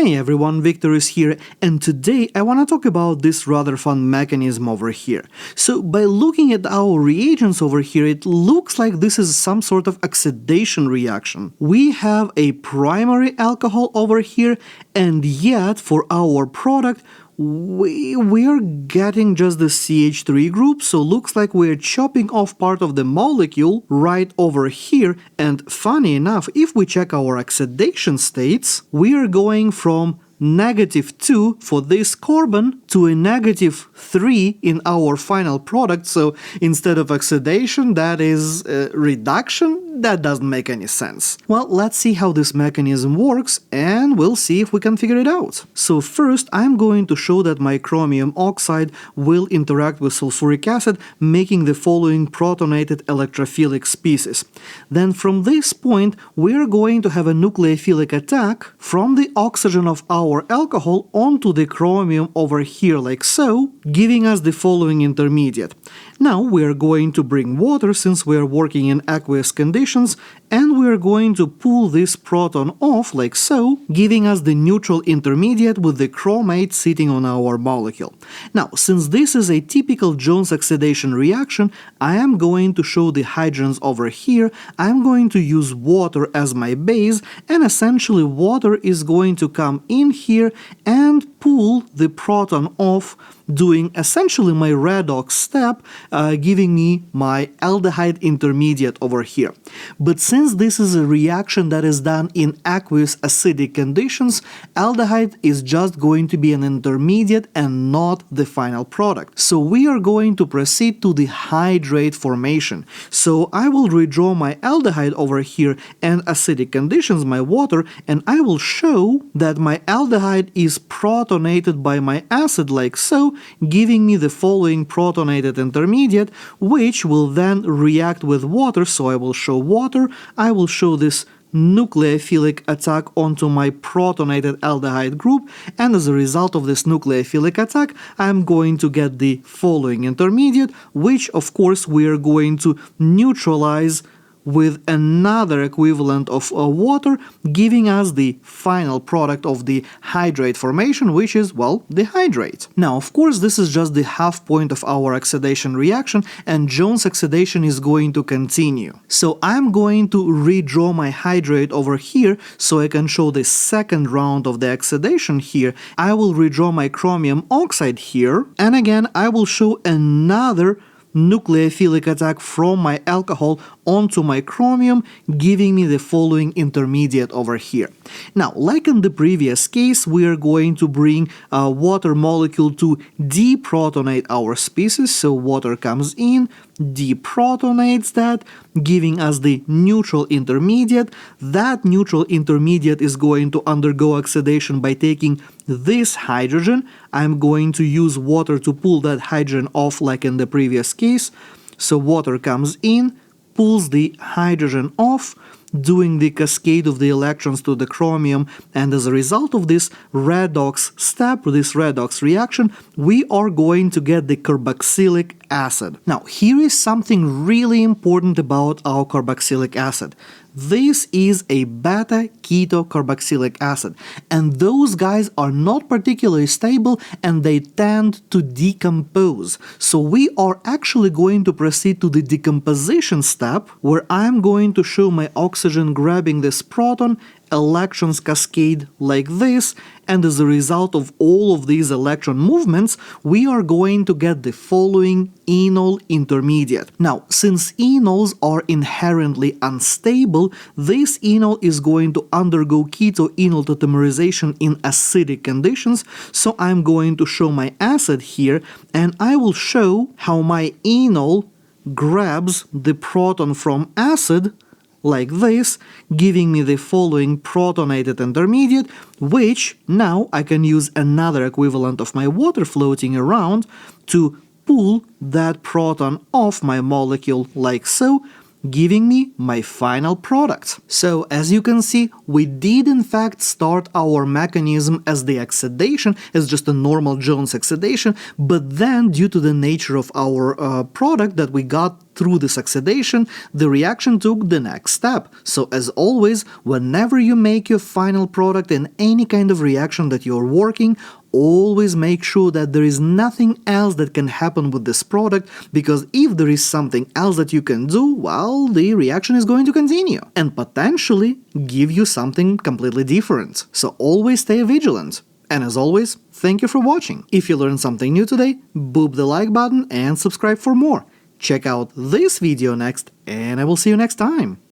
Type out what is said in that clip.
Hey everyone, Victor is here, and today I want to talk about this rather fun mechanism over here. So by looking at our reagents over here, it looks like this is some sort of oxidation reaction. We have a primary alcohol over here, and yet for our product, we're getting just the CH3 group, so looks like we're chopping off part of the molecule right over here. And funny enough, if we check our oxidation states, we are going from -2 for this carbon to a -3 in our final product. So instead of oxidation, that is reduction. That doesn't make any sense. Well, let's see how this mechanism works, and we'll see if we can figure it out. So first, I'm going to show that my chromium oxide will interact with sulfuric acid, making the following protonated electrophilic species. Then from this point, we're going to have a nucleophilic attack from the oxygen of our alcohol onto the chromium over here like so, giving us the following intermediate. Now we're going to bring water since we're working in aqueous conditions, and we're going to pull this proton off like so, giving us the neutral intermediate with the chromate sitting on our molecule. Now, since this is a typical Jones oxidation reaction, I am going to show the hydrogens over here. I'm going to use water as my base, and essentially water is going to come in here and pull the proton off, doing essentially my redox step, giving me my aldehyde intermediate over here. But since this is a reaction that is done in aqueous acidic conditions, aldehyde is just going to be an intermediate and not the final product. So we are going to proceed to the hydrate formation. So I will redraw my aldehyde over here and acidic conditions, my water, and I will show that my aldehyde is protonated by my acid like so, giving me the following protonated intermediate, which will then react with water. So I will show water, I will show this nucleophilic attack onto my protonated aldehyde group, and as a result of this nucleophilic attack, I'm going to get the following intermediate, which of course we are going to neutralize with another equivalent of water, giving us the final product of the hydrate formation, which is, well, the hydrate. Now, of course, this is just the half point of our oxidation reaction, and Jones oxidation is going to continue. So I'm going to redraw my hydrate over here so I can show the second round of the oxidation here. I will redraw my chromium oxide here, and again, I will show another nucleophilic attack from my alcohol onto my chromium, giving me the following intermediate over here. Now, like in the previous case, we are going to bring a water molecule to deprotonate our species. So water comes in, deprotonates that, giving us the neutral intermediate. That neutral intermediate is going to undergo oxidation by taking this hydrogen. I'm going to use water to pull that hydrogen off like in the previous case. So water comes in, pulls the hydrogen off, doing the cascade of the electrons to the chromium, and as a result of this redox step, this redox reaction, we are going to get the carboxylic acid. Now, here is something really important about our carboxylic acid. This is a beta-keto-carboxylic acid, and those guys are not particularly stable and they tend to decompose. So we are actually going to proceed to the decomposition step, where I'm going to show my oxygen grabbing this proton, electrons cascade like this, and as a result of all of these electron movements, we are going to get the following enol intermediate. Now, since enols are inherently unstable, this enol is going to undergo keto-enol tautomerization in acidic conditions, so I'm going to show my acid here, and I will show how my enol grabs the proton from acid like this, giving me the following protonated intermediate, which now I can use another equivalent of my water floating around to pull that proton off my molecule like so, giving me my final product. So as you can see, we did in fact start our mechanism as the oxidation, as just a normal Jones oxidation, but then due to the nature of our product that we got through this oxidation, the reaction took the next step. So as always, whenever you make your final product in any kind of reaction that you're working, always make sure that there is nothing else that can happen with this product, because if there is something else that you can do, well, the reaction is going to continue and potentially give you something completely different. So always stay vigilant. And as always, thank you for watching. If you learned something new today, boop the like button and subscribe for more. Check out this video next, and I will see you next time.